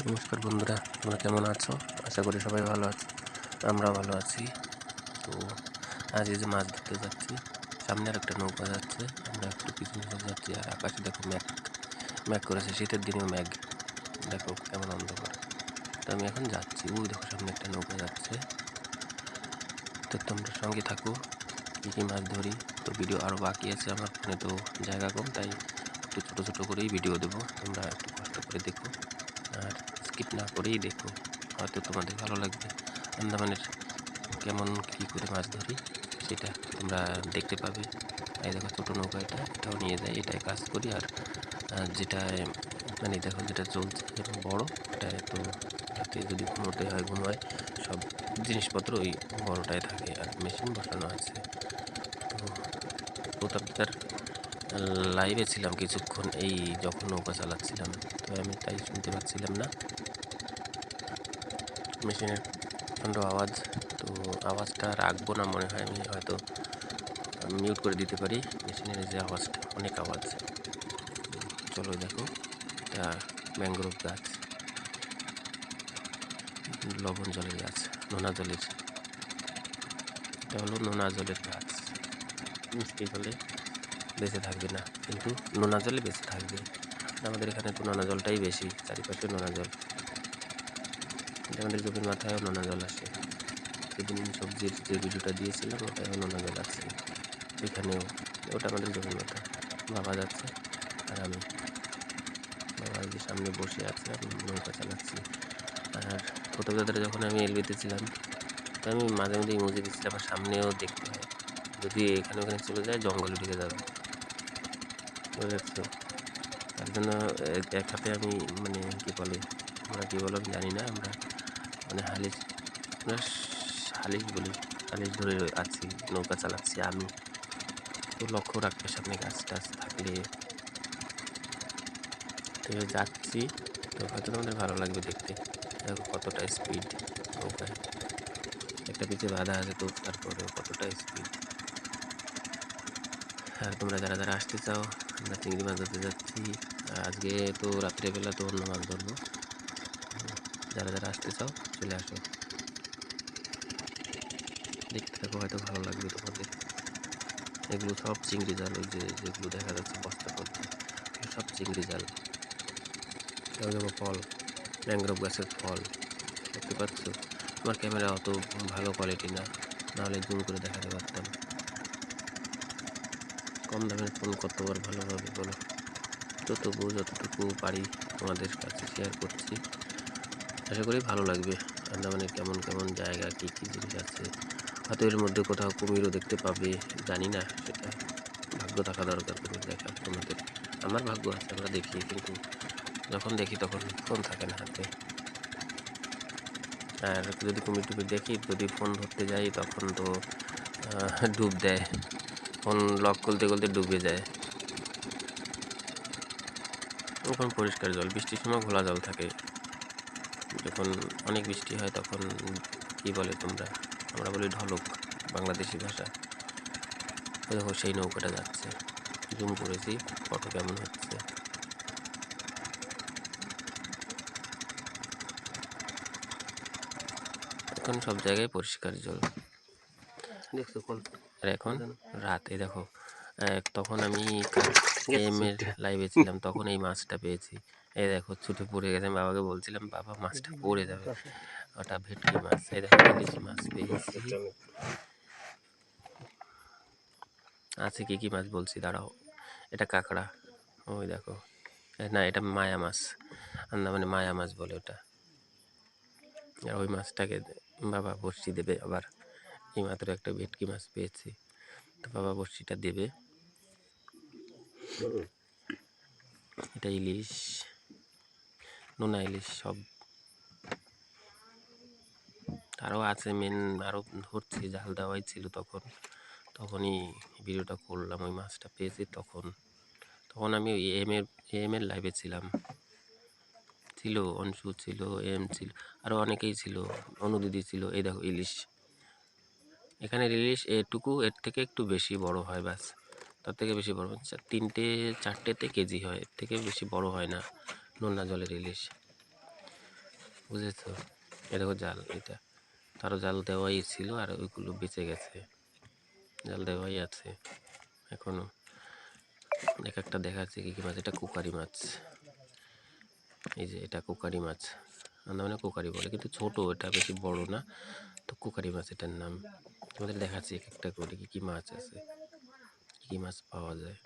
নমস্কার বন্ধুরা, তোমরা কেমন আছো? আশা করি সবাই ভালো আছো। আমরা ভালো আছি। তো আজ এই যে মাছ ধরতে যাচ্ছি, সামনে আর একটা নৌকা যাচ্ছে, আমরা একটু পিছনে চলে যাচ্ছি। আর আকাশে দেখো ম্যাঘ ম্যাঘ করেছে, শীতের দিনেও ম্যাঘ, দেখো কেমন অন্ধকার। তো আমি এখন যাচ্ছি, ওই দেখো সামনে একটা নৌকা যাচ্ছে। তো তোমরা সঙ্গে থাকো, কী কী মাছ ধরি। তো ভিডিও আরও বাকি আছে, আমার ফোনে তো জায়গা কম, তাই একটু ছোটো ছোটো করেই ভিডিও দেবো। তোমরা একটু কষ্ট করে দেখো আর স্কিপ না করেই দেখো, হয়তো তোমাদের ভালো লাগবে। আন্দামানের কেমন কী করে মাছ ধরি সেটা তোমরা দেখতে পাবে। এই দেখো ছোটো নৌকা, এটাও নিয়ে যাই, এটাই কাজ করি। আর যেটায় মানে দেখো যেটা চলছে এবং বড়, এটায় তো রাতে যদি ঘুমোতে হয় ঘুমায়, সব জিনিসপত্র ওই বড়টায় থাকে। আর মেশিন বসানো আছে। তো প্রতাপদার লাইভে ছিলাম কিছুক্ষণ, এই যখন নৌকা চালাচ্ছিলাম, তো আমি তাই শুনতে পাচ্ছিলাম না মেশিনের প্রচণ্ড আওয়াজ। তো আওয়াজটা রাখবো না মনে হয়, আমি হয়তো মিউট করে দিতে পারি। মেশিনের যে আওয়াজটা, অনেক আওয়াজ। তো চলো দেখো, এটা ম্যানগ্রোভ গাছ, লবণ জলের গাছ, নোনা জলের, এটা হলো নোনা জলের গাছ। মিষ্টি জলে বেঁচে থাকবে না, কিন্তু নোনা জলে বেঁচে থাকবে। আমাদের এখানে তো নোনা জলটাই বেশি, চারিপাশে নোনা জল। আমাদের জমির মাথায়ও নোনা জল আসে। সেদিন সবজির যে ভিডিওটা দিয়েছিলাম, ওটাও নোনা জল আছে এখানেও। ওটা আমাদের জমির মাথা। বাবা যাচ্ছে আর আমি, বাবা এই যে সামনে বসে আছে, আমি নৌকা চালাচ্ছি। আর প্রথম দাদারা যখন আমি এলবিতে ছিলাম, তো আমি মাঝে মধ্যে ইমোজি দিচ্ছিলাম, আমার সামনেও দেখতে হয়, যদি এখানে ওখানে চলে যায় জঙ্গলে ঢুকে যাবে, বুঝতে পারছো? তার জন্য এক হাতে আমি মানে কী বলে, আমরা কী বলো আমি জানি না, আমরা মানে হালিশ, আমরা হালিশ বলি, হালিশ ধরে আছি, নৌকা চালাচ্ছি আমি। তো লক্ষ্য রাখবে সামনে গাছ টাছ থাকলে। তো যাচ্ছি, তো হয়তো তোমাদের ভালো লাগবে দেখতে। দেখো কতটা স্পিড নৌকায়, একটা পিছে বাধা আছে, তো তারপরেও কতটা স্পিড। আর তোমরা যারা যারা আসতে চাও, আমরা চিংড়ি মাছ ধরতে যাচ্ছি। আজকে তো রাত্রেবেলা তো অন্য মাছ ধরবো। যারা যারা আসতে চাও চলে আসো, দেখতে থাকো, হয়তো ভালো লাগবে তোমাদের। এগুলো সব চিংড়ি জাল, ওই যে যেগুলো দেখা যাচ্ছে বস্তার মধ্যে, সব চিংড়ি জাল। দেখো ফল, ম্যানগ্রোভ গাছের ফল, দেখতে পাচ্ছ? আমার ক্যামেরা অত ভালো কোয়ালিটি না, নাহলে জুম করে দেখাতে পারতাম। কম দামের ফোন কতবার ভালোভাবে বলো। তো তবুও যতটুকু পারি তোমাদের কাছে শেয়ার করছি, আশা করি ভালো লাগবে। আন্দামানের কেমন কেমন জায়গা, কী কী জিনিস আছে, হয়তো এর মধ্যে কোথাও কুমিরও দেখতে পাবে, জানি না, সেটা ভাগ্য থাকা দরকার কুমির দেখার তোমাদের। আমার ভাগ্য আছে, আমরা দেখি, কিন্তু যখন দেখি তখন ফোন থাকে না হাতে। আর যদি কুমির টুমির দেখি, যদি ফোন ধরতে যাই, তখন তো ডুব দেয়, ফোন লক খুলতে খুলতে ডুবে যায়। এখন পরিষ্কার জল, বৃষ্টির সময় ঘোলা জল থাকে, যখন অনেক বৃষ্টি হয় তখন কি বলে তোমরা, আমরা বলি ঢলক, বাংলাদেশি ভাষা। দেখো সেই নৌকাটা যাচ্ছে, জুম করেছি, ফটো কেমন হচ্ছে। এখন সব জায়গায় পরিষ্কার জল দেখছো। আর এখন রাতে দেখো, তখন আমি এম এর লাইভে ছিলাম, তখন এই মাছটা পেয়েছি। এই দেখো ছুটে পড়ে গেছে, আমি বাবাকে বলছিলাম বাবা মাছটা পড়ে যাবে, ওটা ভেটকি মাছ। এই দেখো ইলিশ মাছ পেয়েছি। আছে কি কি মাছ বলছি, দাঁড়াও। এটা কাঁকড়া, ওই দেখো, না এটা মায়া মাছ, আন্দামানে মায়া মাছ বলে ওটা। আর ওই মাছটাকে বাবা বড়শি দেবে আবার। এই মাত্র একটা ভেটকি মাছ পেয়েছি, তো বাবা বড়শিটা দেবে। এটা ইলিশ, নোনা ইলিশ সব। আরও আছে মেন, আরও ধরছি, জাল দেওয়াই ছিল তখনই ভিডিওটা করলাম। ওই মাছটা পেয়েছি তখন আমি ওই এম এর লাইভে ছিলাম, ছিল অংশু, ছিল এম ছিল, আরও অনেকেই ছিল, অনুদিদি ছিল। এই দেখো ইলিশ, এখানে ইলিশ এটুকু, এর থেকে একটু বেশি বড় হয়, ব্যাস, তার থেকে বেশি বড়, তিনটে চারটেতে কেজি হয়, এর থেকে বেশি বড় হয় না নোনা জলের ইলিশ। বুঝেছো? এ দেখো জাল, এটা তারও জাল দেওয়াই ছিল আর ওইগুলো বেঁচে গেছে, জাল দেওয়াই আছে এখনো। এক একটা দেখাচ্ছে কী কী মাছ। এটা কুকারি মাছ, এই যে এটা কুকারি মাছ, আন্দামানে কুকারি বলে, কিন্তু ছোট, এটা বেশি বড় না, তো কুকারি মাছ এটার নাম। তোমাদের দেখাচ্ছি এক একটা করে কী কী মাছ আছে, কী কী মাছ পাওয়া যায়।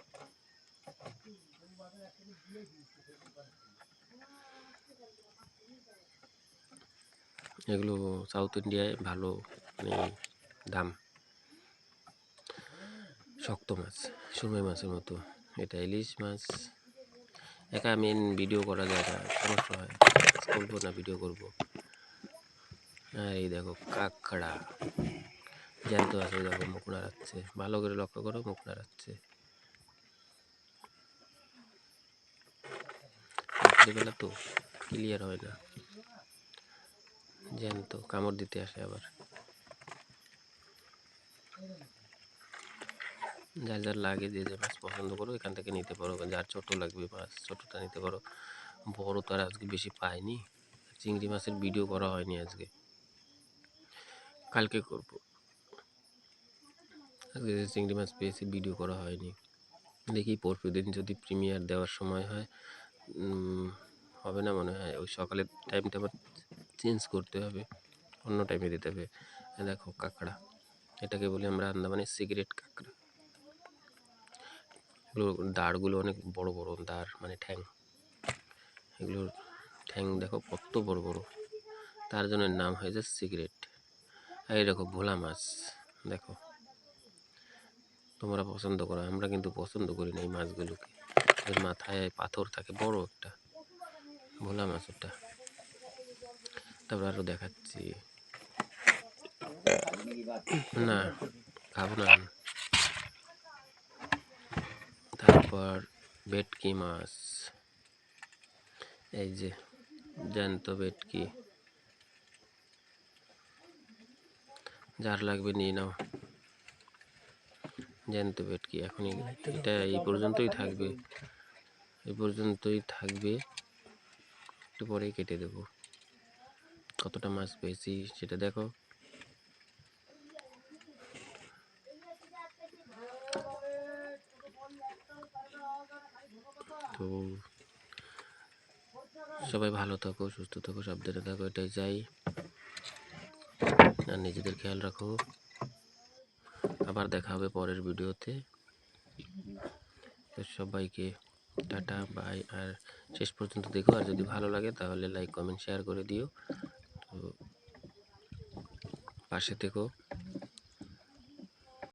এগুলো সাউথ ইন্ডিয়ায় ভালো মানে দাম। শক্ত মাছ, সুরমাই মাছের মতো। এটা ইলিশ মাছ। একা আমি ভিডিও করা যায় না, সমস্যা হয়, করবো না, ভিডিও করবো। আর এই দেখো কাঁকড়া জ্যান্ত আছে, দেখো মুখ নাড়াচ্ছে, ভালো করে লক্ষ্য করো, মুখ নাড়াচ্ছে। রাত্রিবেলা তো ক্লিয়ার হয় না, জ্যান্ত, কামড় দিতে আসে আবার। যার যার লাগে, যে যে মাছ পছন্দ করো এখান থেকে নিতে পারো। যার ছোট লাগবে মাছ, ছোটটা নিতে পারো। বড় তো আর আজকে বেশি পাইনি, চিংড়ি মাছের ভিডিও করা হয়নি আজকে, কালকে করবো। আজকে চিংড়ি মাছ পেয়েছি, ভিডিও করা হয়নি। দেখি পরশু দিন যদি প্রিমিয়ার দেওয়ার সময় হয়, হবে না মনে হয়, ওই সকালের টাইমটা আবার চেঞ্জ করতে হবে, অন্য টাইমে দিতে হবে। দেখো কাঁকড়া, এটাকে বলি আমরা আন্দামানে সিগারেট কাঁকড়া। এগুলোর দাঁড়গুলো অনেক বড় বড়, দাঁড় মানে ঠ্যাং, এগুলোর ঠ্যাং দেখো কত বড় বড়, তার জন্য নাম হয়েছে সিগারেট। আর এই দেখো ভোলা মাছ, দেখো তোমরা পছন্দ করো, আমরা কিন্তু পছন্দ করি না এই মাছগুলোকে। এর মাথায় পাথর থাকে বড় একটা, ভোলা মাছ ওটা। তারপর আরও দেখাচ্ছি, না খাবো না। তারপর ভেটকি মাছ, এই যে জ্যান্ত ভেটকি, যার লাগবে নিয়ে নাও। জ্যান্ত ভেটকি এখনই, এটা এই পর্যন্তই থাকবে, এই পর্যন্তই থাকবে, একটু পরেই কেটে দেবো। কতটা মাছ পেয়েছি সেটা দেখো। তো সবাই ভালো থাকো, সুস্থ থাকো, সাবধানে থাকো, এটাই চাই। আর নিজেদের খেয়াল রাখো। আবার দেখা হবে পরের ভিডিওতে। তো সবাইকে টাটা বাই। আর শেষ পর্যন্ত দেখো, আর যদি ভালো লাগে তাহলে লাইক কমেন্ট শেয়ার করে দিও। তো পাশে থেকো।